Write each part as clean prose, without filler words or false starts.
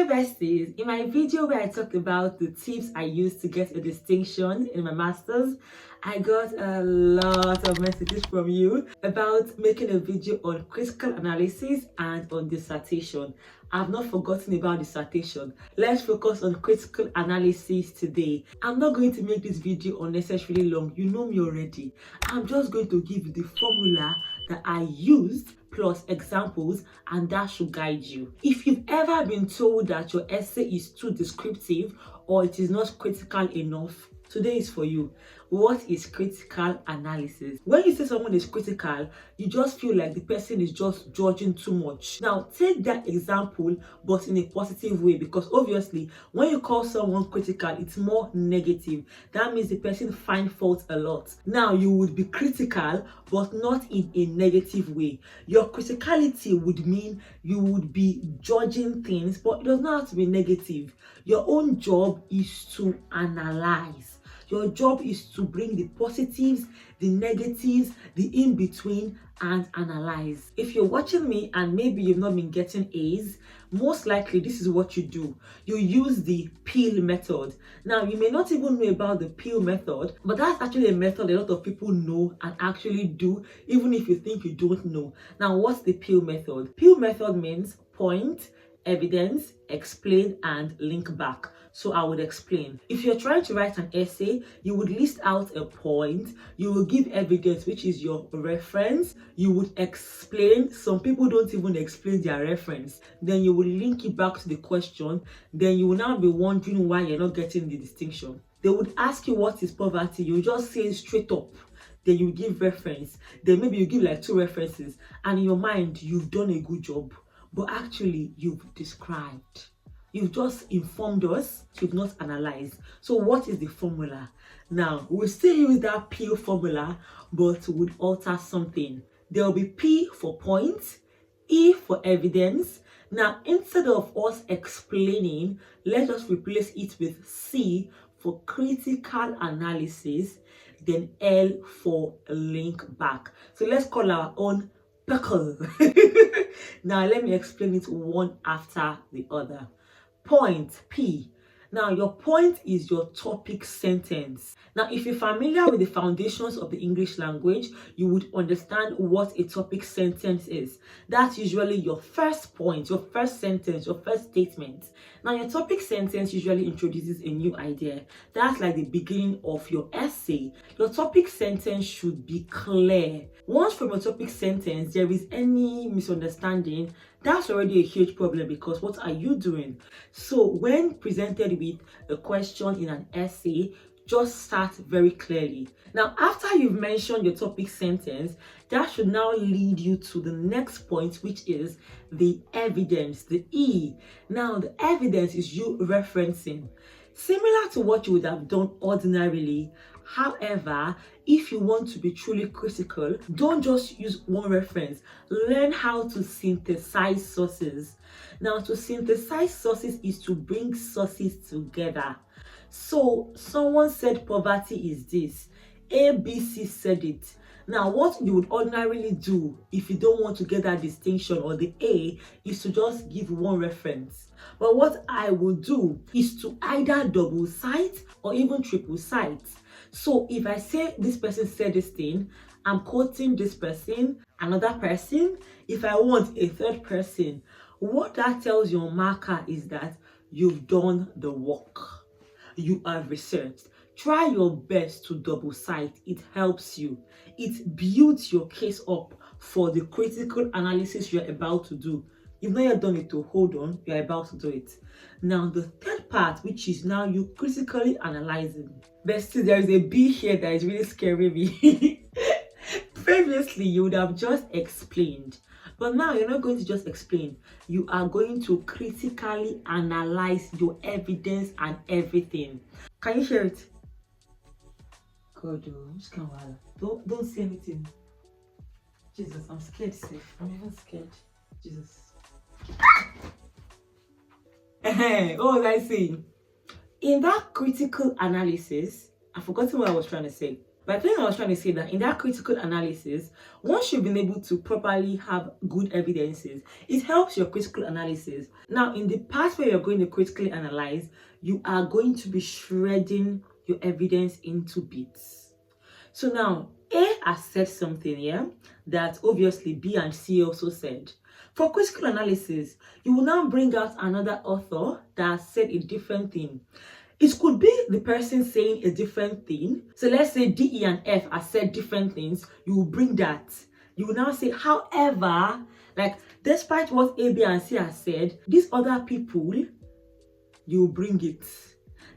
besties, in my video where I talked about the tips I used to get a distinction in my masters, I got a lot of messages from you about making a video on critical analysis and on dissertation. I've not forgotten about dissertation. Let's focus on critical analysis today. I'm not going to make this video unnecessarily long. You know me already. I'm just going to give you the formula that I used plus examples, and that should guide you. If you've ever been told that your essay is too descriptive or it is not critical enough, today is for you. What is critical analysis? When you say someone is critical, you just feel like the person is just judging too much. Now, take that example, but in a positive way, because obviously, when you call someone critical, it's more negative. That means the person finds fault a lot. Now, you would be critical, but not in a negative way. Your criticality would mean you would be judging things, but it does not have to be negative. Your own job is to analyze. Your job is to bring the positives, the negatives, the in-between, and analyze. If you're watching me and maybe you've not been getting A's, most likely this is what you do. You use the peel method. Now, you may not even know about the peel method, but that's actually a method a lot of people know and actually do, even if you think you don't know. Now, what's the peel method? Peel method means point, evidence, explain, and link back. So I would explain. If you're trying to write an essay, you would list out a point, you will give evidence, which is your reference, you would explain. Some people don't even explain their reference. Then you will link it back to the question. Then you will now be wondering why you're not getting the distinction. They would ask you what is poverty, you just say straight up. Then you give reference. Then maybe you give like 2 references, and in your mind, you've done a good job. But actually, you've described. You've just informed us, you've not analyzed. So what is the formula? Now, we'll still use that P formula, but we'll alter something. There will be P for point, E for evidence. Now, instead of us explaining, let's just replace it with C for critical analysis, then L for link back. So let's call our own pickle. Now, let me explain it one after the other. Point, P. Now, your point is your topic sentence. Now, if you're familiar with the foundations of the English language, you would understand what a topic sentence is. That's usually your first point, your first sentence, your first statement. Now, your topic sentence usually introduces a new idea. That's like the beginning of your essay. Your topic sentence should be clear. Once from your topic sentence, there is any misunderstanding, that's already a huge problem, because what are you doing? So when presented with a question in an essay, just start very clearly. Now, after you've mentioned your topic sentence, that should now lead you to the next point, which is the evidence, the E. Now, the evidence is you referencing. Similar to what you would have done ordinarily. However, if you want to be truly critical, don't just use one reference. Learn how to synthesize sources. Now, to synthesize sources is to bring sources together. So, someone said poverty is this. ABC said it. Now, what you would ordinarily do if you don't want to get that distinction or the A is to just give one reference. But what I will do is to either double cite or even triple cite. So if I say this person said this thing, I'm quoting this person, another person. If I want a third person, what that tells your marker is that you've done the work. You have researched. Try your best to double cite. It helps you. It builds your case up for the critical analysis you're about to do. You've not yet done it, to hold on, you're about to do it. Now, the third part, which is now you critically analyzing. Bestie, there is a B here that is really scaring me. Previously, you would have just explained. But now you're not going to just explain. You are going to critically analyze your evidence and everything. Can you hear it? God, I'm just kind of don't say anything. Jesus, I'm scared, safe. I'm even scared. Jesus. What was I saying? In that critical analysis, I've forgotten what I was trying to say. But I think I was trying to say that in that critical analysis, once you've been able to properly have good evidences, it helps your critical analysis. Now, in the part where you're going to critically analyze, you are going to be shredding your evidence into bits. So now, A has said something here that obviously B and C also said. For critical analysis, you will now bring out another author that has said a different thing. It could be the person saying a different thing. So let's say D, E, and F have said different things. You will bring that. You will now say, however, like despite what A, B, and C have said, these other people, you will bring it.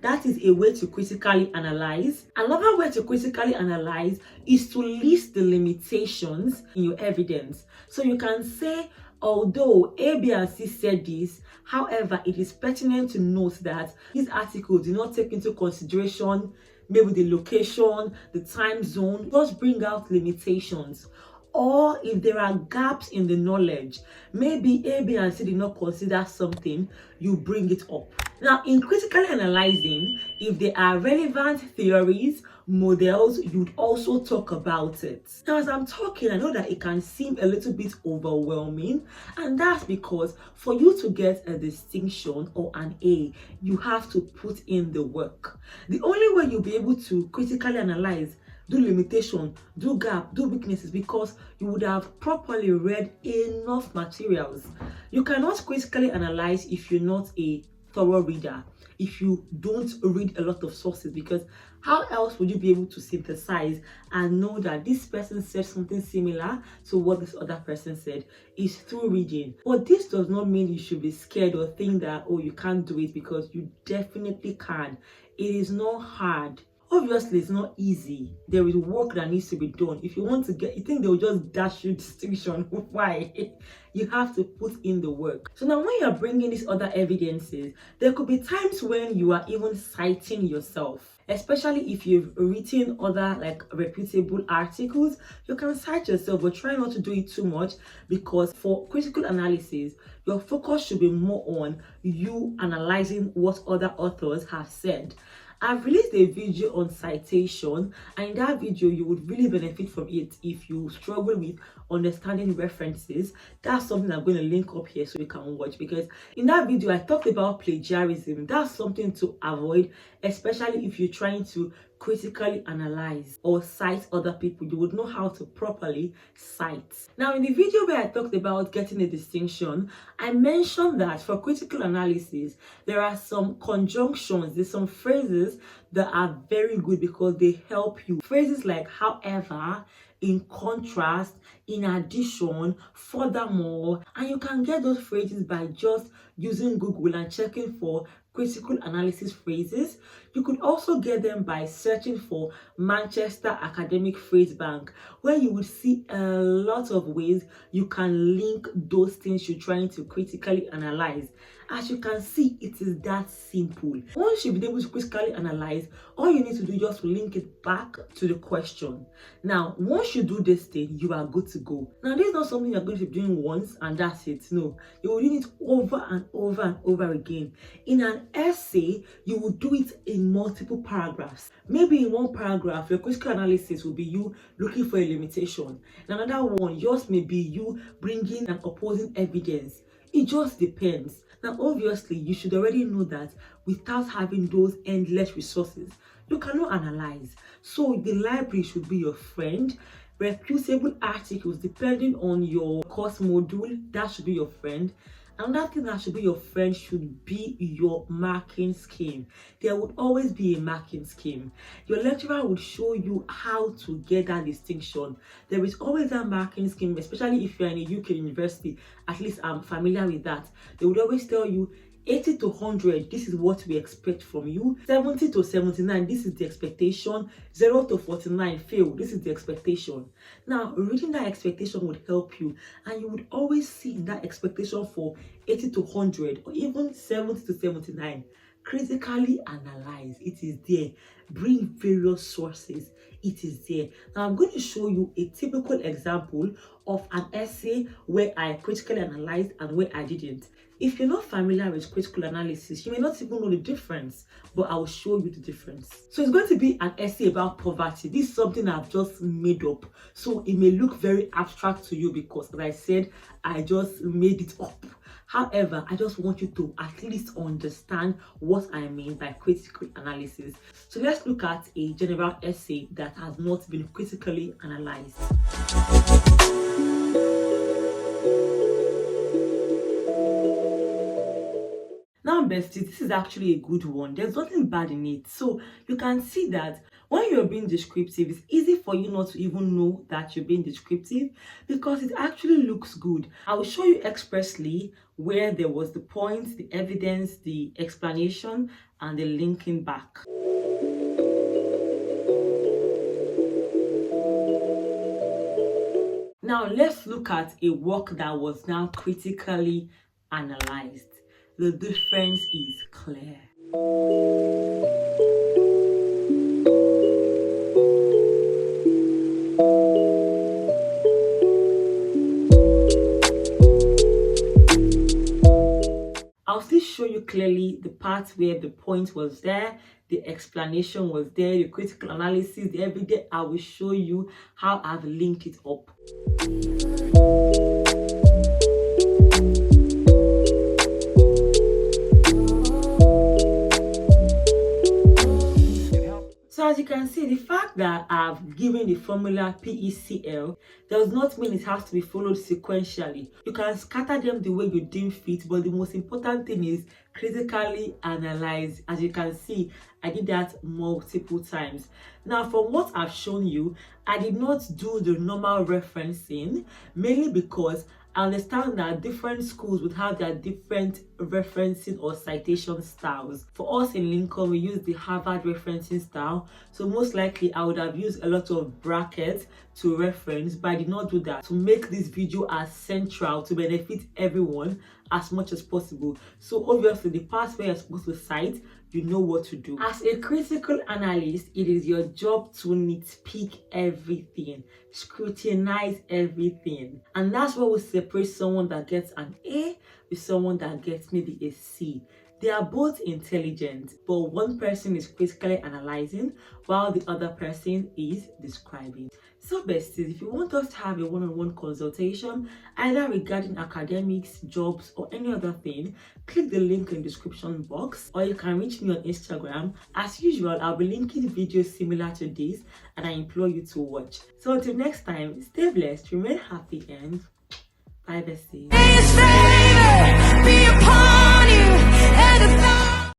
That is a way to critically analyze. Another way to critically analyze is to list the limitations in your evidence. So you can say, although A, B, and C said this, however, it is pertinent to note that these articles do not take into consideration maybe the location, the time zone. Just bring out limitations. Or if there are gaps in the knowledge, maybe A, B, and C did not consider something, you bring it up. Now, in critically analyzing, if there are relevant theories, models, you'd also talk about it. Now, as I'm talking, I know that it can seem a little bit overwhelming, and that's because for you to get a distinction or an A, you have to put in the work. The only way you'll be able to critically analyze, do limitation, do gap, do weaknesses, because you would have properly read enough materials. You cannot critically analyze if you're not a thorough reader, if you don't read a lot of sources, because how else would you be able to synthesize and know that this person said something similar to what this other person said? Is through reading. But this does not mean you should be scared or think that, oh, you can't do it, because you definitely can. It is not hard. Obviously, it's not easy. There is work that needs to be done. If you want to get, you think they'll just dash you distinction. Why? You have to put in the work. So now when you're bringing these other evidences, there could be times when you are even citing yourself. Especially if you've written other like reputable articles, you can cite yourself, but try not to do it too much, because for critical analysis, your focus should be more on you analyzing what other authors have said. I've released a video on citation, and in that video you would really benefit from it if you struggle with understanding references. That's something I'm going to link up here so you can watch, because in that video I talked about plagiarism. That's something to avoid, especially if you're trying to critically analyze or cite other people. You would know how to properly cite. Now, in the video where I talked about getting a distinction, I mentioned that for critical analysis there are some conjunctions, there's some phrases that are very good because they help you. Phrases like however, in contrast, in addition, furthermore, and you can get those phrases by just using Google and checking for critical analysis phrases. You could also get them by searching for Manchester Academic Phrase Bank, where you would see a lot of ways you can link those things you're trying to critically analyze. As you can see, it is that simple. Once you've been able to critically analyze, all you need to do is just link it back to the question. Now, once you do this thing, you are good to go. Now, this is not something you're going to be doing once and that's it. No, you will do it over and over and over again. In an essay, you will do it in multiple paragraphs. Maybe in one paragraph, your critical analysis will be you looking for a limitation. In another one, yours may be you bringing an opposing evidence. It just depends. Now, obviously, you should already know that without having those endless resources, you cannot analyze. So the library should be your friend. Reputable articles, depending on your course module, that should be your friend. Another thing that should be your friend should be your marking scheme. There would always be a marking scheme. Your lecturer would show you how to get that distinction. There is always a marking scheme, especially if you're in a UK university. At least I'm familiar with that. They would always tell you 80 to 100, this is what we expect from you. 70 to 79, this is the expectation. 0 to 49, fail, this is the expectation. Now, reading that expectation would help you, and you would always see that expectation for 80 to 100 or even 70 to 79. Critically analyze, it is there. Bring various sources, it is there. Now, I'm going to show you a typical example of an essay where I critically analyzed and where I didn't. If you're not familiar with critical analysis, you may not even know the difference, but I will show you the difference. So it's going to be an essay about poverty. This is something I've just made up, so it may look very abstract to you because, as I said, I just made it up. However, I just want you to at least understand what I mean by critical analysis. So let's look at a general essay that has not been critically analyzed. Now, besties, this is actually a good one. There's nothing bad in it. So you can see that when you're being descriptive, it's easy for you not to even know that you're being descriptive because it actually looks good. I will show you expressly where there was the point, the evidence, the explanation, and the linking back. Now let's look at a work that was now critically analyzed. The difference is clear. I'll still show you clearly the part where the point was there, the explanation was there, the critical analysis, the evidence. I will show you how I've linked it up. So as you can see, the fact that I've given the formula PECL does not mean it has to be followed sequentially. You can scatter them the way you deem fit, but the most important thing is critically analyze. As you can see, I did that multiple times. Now, from what I've shown you, I did not do the normal referencing, mainly because I understand that different schools would have their different referencing or citation styles. For us in Lincoln, we use the Harvard referencing style. So most likely I would have used a lot of brackets to reference, but I did not do that to make this video as central to benefit everyone as much as possible. So obviously the parts where you're supposed to cite, you know what to do. As a critical analyst, it is your job to nitpick everything, scrutinize everything. And that's what will separate someone that gets an A with someone that gets maybe a C. They are both intelligent, but one person is critically analyzing while the other person is describing. So besties, if you want us to have a one-on-one consultation, either regarding academics, jobs, or any other thing, click the link in the description box, or you can reach me on Instagram. As usual, I'll be linking videos similar to this, and I implore you to watch. So until next time, stay blessed, remain happy, and bye besties.